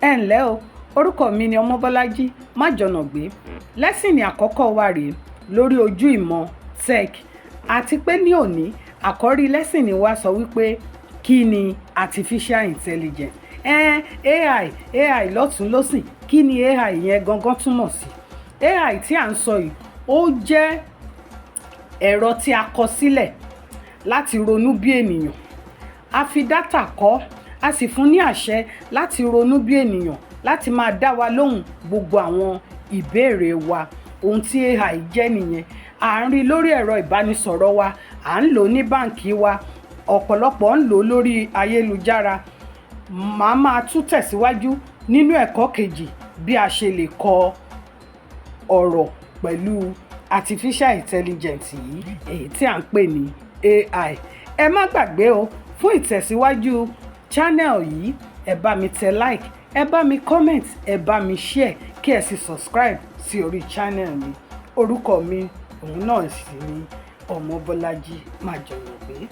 ẹ ǹlẹ́ o, orúkọ mi ni Ọmọbọ́lájí Májọ̀nàgbé. lẹ́sìnì àkọ́kọ́ wa rèé lórí Ojú-Imọ tech àti pé ní òní àkọ́rí lẹ́sìnì wa sọ wípé kí ni artificial intelligence. AI lọ́tún lọ́sìn, kí ni AI yẹn gangan túmọ̀ sí? AI tí à ń sọ yìí ó jẹ́ ẹ̀rọ tí a kọ sílẹ̀ láti ronú bí ènìyàn. A fi dátà kọ́, a sì fún ní àṣẹ láti ronú bí ènìyàn, láti máa dá wa lóhùn gbogbo àwọn ìbéèrè wa. Ohun tí AI jẹ́ nìyẹn. À ń rí lórí ẹ̀rọ ìbánisọ̀rọ̀ wa, à ń lò ní báǹkì wa, ọ̀pọ̀lọpọ̀ ń lò lórí ayélujára. Màá máa tún tẹ̀síwájú nínú ẹ̀kọ́ kejì bí a ṣe lè kọ ọ̀rọ̀ pẹ̀lú artificial intelligence yìí, èyí tí à ń pè ní AI. Ẹ má gbàgbé o, fún ìtẹ̀síwájú channel yìí, ẹ bá mi tẹ like, ẹ bá mi comment, ẹ bá mi share, kí ẹ sì subscribe sí orí channel mi. Orúkọ mi òun náà sì ni Ọmọbọ́lájí Májọ̀nàgbé.